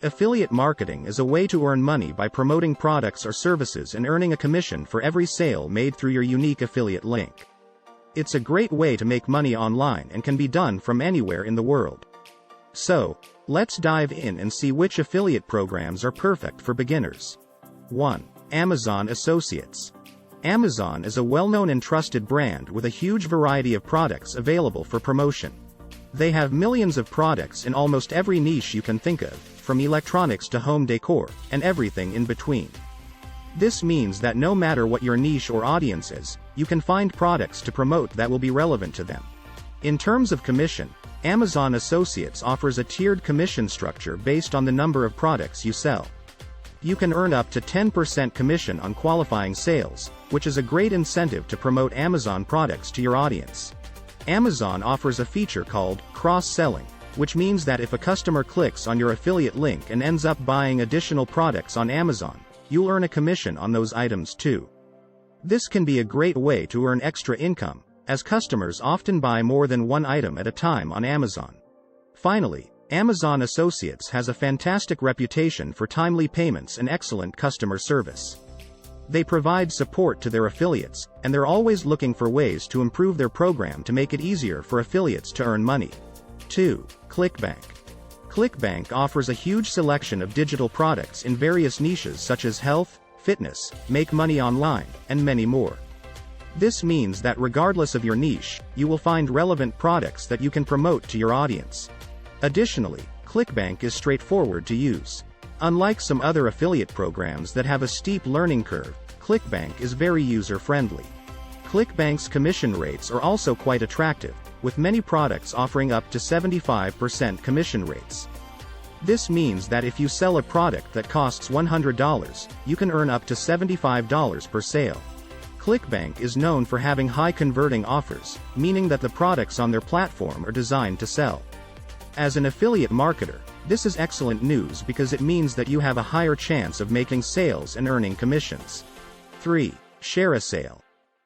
Affiliate marketing is a way to earn money by promoting products or services and earning a commission for every sale made through your unique affiliate link. It's a great way to make money online and can be done from anywhere in the world. So, let's dive in and see which affiliate programs are perfect for beginners. 1. Amazon Associates. Amazon is a well-known and trusted brand with a huge variety of products available for promotion. They have millions of products in almost every niche you can think of, from electronics to home decor, and everything in between. This means that no matter what your niche or audience is, you can find products to promote that will be relevant to them. In terms of commission, Amazon Associates offers a tiered commission structure based on the number of products you sell. You can earn up to 10% commission on qualifying sales, which is a great incentive to promote Amazon products to your audience. Amazon offers a feature called cross-selling, which means that if a customer clicks on your affiliate link and ends up buying additional products on Amazon, you'll earn a commission on those items too. This can be a great way to earn extra income, as customers often buy more than one item at a time on Amazon. Finally, Amazon Associates has a fantastic reputation for timely payments and excellent customer service. They provide support to their affiliates, and they're always looking for ways to improve their program to make it easier for affiliates to earn money. 2. ClickBank. ClickBank offers a huge selection of digital products in various niches such as health, fitness, make money online, and many more. This means that regardless of your niche, you will find relevant products that you can promote to your audience. Additionally, ClickBank is straightforward to use. Unlike some other affiliate programs that have a steep learning curve, ClickBank is very user-friendly. ClickBank's commission rates are also quite attractive, with many products offering up to 75% commission rates. This means that if you sell a product that costs $100, you can earn up to $75 per sale. ClickBank is known for having high converting offers, meaning that the products on their platform are designed to sell. As an affiliate marketer, this is excellent news because it means that you have a higher chance of making sales and earning commissions. 3. ShareASale.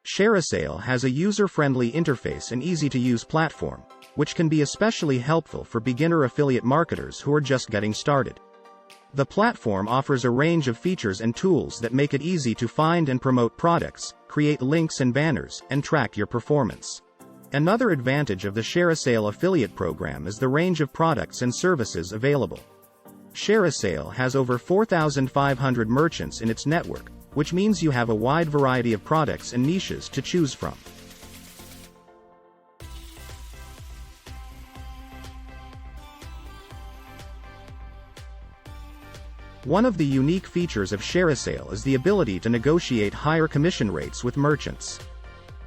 ShareASale has a user-friendly interface and easy-to-use platform, which can be especially helpful for beginner affiliate marketers who are just getting started. The platform offers a range of features and tools that make it easy to find and promote products, create links and banners, and track your performance. Another advantage of the ShareASale affiliate program is the range of products and services available. ShareASale has over 4,500 merchants in its network, which means you have a wide variety of products and niches to choose from. One of the unique features of ShareASale is the ability to negotiate higher commission rates with merchants.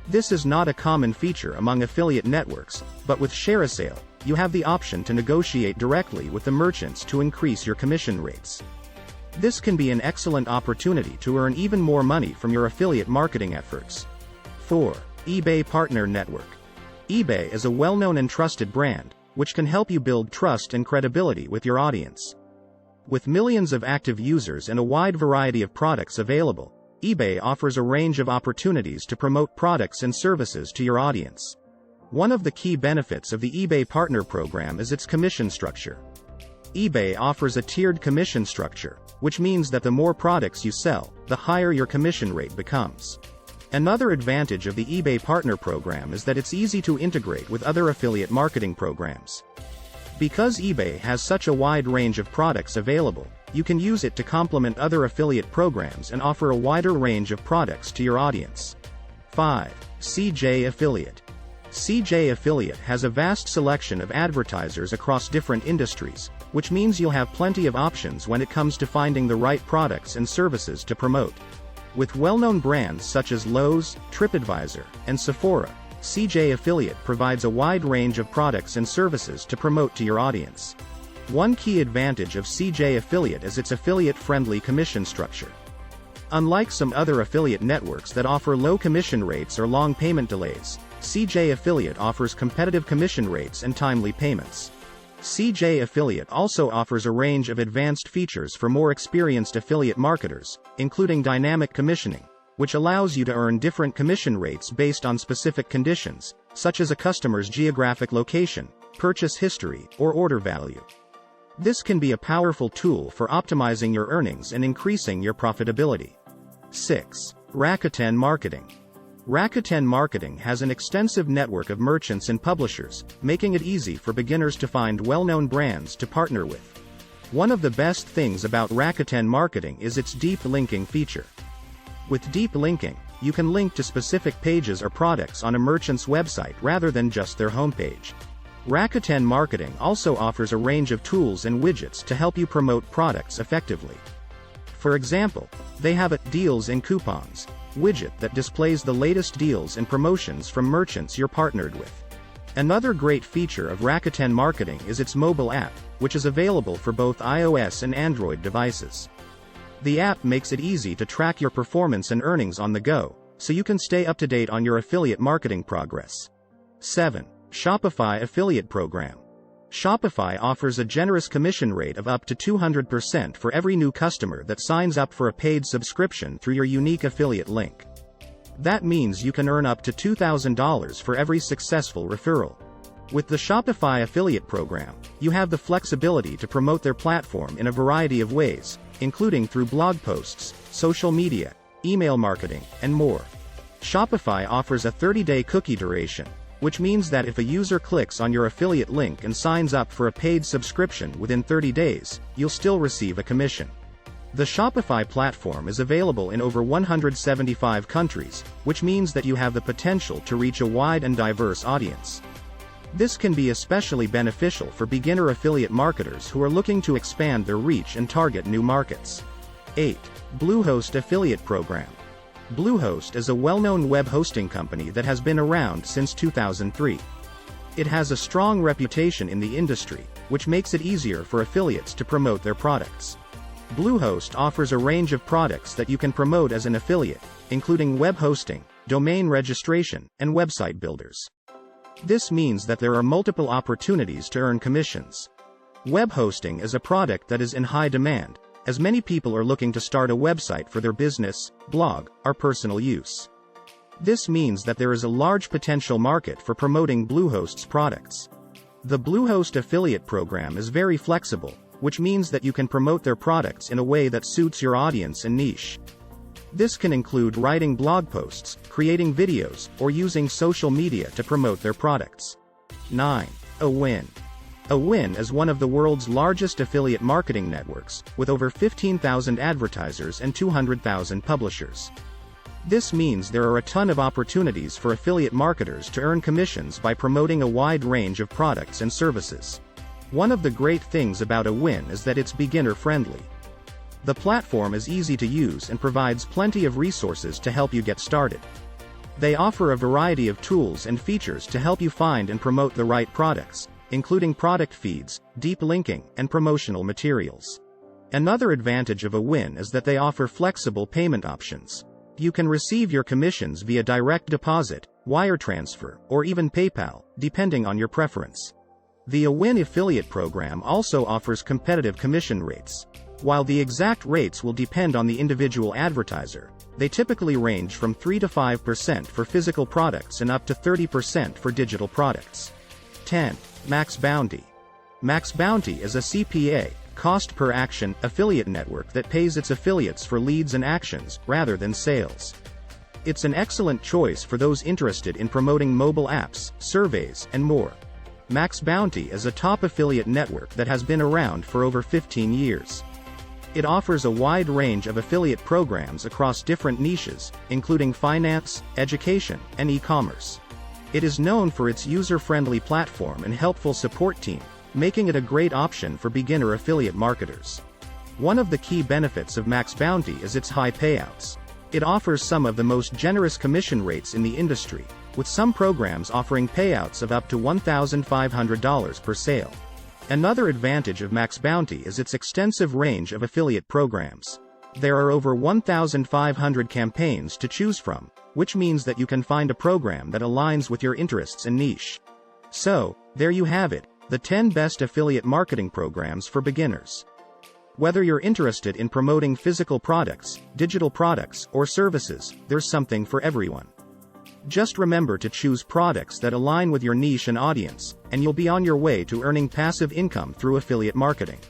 This is not a common feature among affiliate networks, but with ShareASale, you have the option to negotiate directly with the merchants to increase your commission rates. This can be an excellent opportunity to earn even more money from your affiliate marketing efforts. 4. eBay Partner Network. eBay is a well-known and trusted brand, which can help you build trust and credibility with your audience. With millions of active users and a wide variety of products available, eBay offers a range of opportunities to promote products and services to your audience. One of the key benefits of the eBay Partner Program is its commission structure. eBay offers a tiered commission structure, which means that the more products you sell, the higher your commission rate becomes. Another advantage of the eBay Partner Program is that it's easy to integrate with other affiliate marketing programs. Because eBay has such a wide range of products available, you can use it to complement other affiliate programs and offer a wider range of products to your audience. 5. CJ Affiliate. CJ Affiliate has a vast selection of advertisers across different industries, which means you'll have plenty of options when it comes to finding the right products and services to promote. With well-known brands such as Lowe's, TripAdvisor, and Sephora, CJ Affiliate provides a wide range of products and services to promote to your audience. One key advantage of CJ Affiliate is its affiliate-friendly commission structure. Unlike some other affiliate networks that offer low commission rates or long payment delays, CJ Affiliate offers competitive commission rates and timely payments. CJ Affiliate also offers a range of advanced features for more experienced affiliate marketers, including dynamic commissioning, which allows you to earn different commission rates based on specific conditions, such as a customer's geographic location, purchase history, or order value. This can be a powerful tool for optimizing your earnings and increasing your profitability. 6. Racket Marketing. Racket Marketing has an extensive network of merchants and publishers, making it easy for beginners to find well-known brands to partner with. One of the best things about Racket Marketing is its deep linking feature. With deep linking, you can link to specific pages or products on a merchant's website rather than just their homepage. Racket Marketing also offers a range of tools and widgets to help you promote products effectively. For example, they have a Deals and Coupons widget that displays the latest deals and promotions from merchants you're partnered with. Another great feature of Racket Marketing is its mobile app, which is available for both iOS and Android devices. The app makes it easy to track your performance and earnings on the go, so you can stay up to date on your affiliate marketing progress. 7. Shopify Affiliate Program. Shopify offers a generous commission rate of up to 200% for every new customer that signs up for a paid subscription through your unique affiliate link. That means you can earn up to $2,000 for every successful referral. With the Shopify Affiliate Program, you have the flexibility to promote their platform in a variety of ways, including through blog posts, social media, email marketing, and more. Shopify offers a 30-day cookie duration, which means that if a user clicks on your affiliate link and signs up for a paid subscription within 30 days, you'll still receive a commission. The Shopify platform is available in over 175 countries, which means that you have the potential to reach a wide and diverse audience. This can be especially beneficial for beginner affiliate marketers who are looking to expand their reach and target new markets. 8. Bluehost Affiliate Program. Bluehost is a well-known web hosting company that has been around since 2003. It has a strong reputation in the industry, which makes it easier for affiliates to promote their products. Bluehost offers a range of products that you can promote as an affiliate, including web hosting, domain registration, and website builders. This means that there are multiple opportunities to earn commissions. Web hosting is a product that is in high demand, as many people are looking to start a website for their business, blog, or personal use. This means that there is a large potential market for promoting Bluehost's products. The Bluehost affiliate program is very flexible, which means that you can promote their products in a way that suits your audience and niche. This can include writing blog posts, creating videos, or using social media to promote their products. 9. Awin. Awin is one of the world's largest affiliate marketing networks, with over 15,000 advertisers and 200,000 publishers. This means there are a ton of opportunities for affiliate marketers to earn commissions by promoting a wide range of products and services. One of the great things about Awin is that it's beginner-friendly. The platform is easy to use and provides plenty of resources to help you get started. They offer a variety of tools and features to help you find and promote the right products, including product feeds, deep linking, and promotional materials. Another advantage of Awin is that they offer flexible payment options. You can receive your commissions via direct deposit, wire transfer, or even PayPal, depending on your preference. The Awin affiliate program also offers competitive commission rates. While the exact rates will depend on the individual advertiser, they typically range from 3 to 5% for physical products and up to 30% for digital products. 10. Max Bounty. Max Bounty is a CPA, cost per action, affiliate network that pays its affiliates for leads and actions, rather than sales. It's an excellent choice for those interested in promoting mobile apps, surveys, and more. Max Bounty is a top affiliate network that has been around for over 15 years. It offers a wide range of affiliate programs across different niches, including finance, education, and e-commerce. It is known for its user-friendly platform and helpful support team, making it a great option for beginner affiliate marketers. One of the key benefits of Max Bounty is its high payouts. It offers some of the most generous commission rates in the industry, with some programs offering payouts of up to $1,500 per sale. Another advantage of Max Bounty is its extensive range of affiliate programs. There are over 1,500 campaigns to choose from, which means that you can find a program that aligns with your interests and niche. So, there you have it, the 10 best affiliate marketing programs for beginners. Whether you're interested in promoting physical products, digital products, or services, there's something for everyone. Just remember to choose products that align with your niche and audience, and you'll be on your way to earning passive income through affiliate marketing.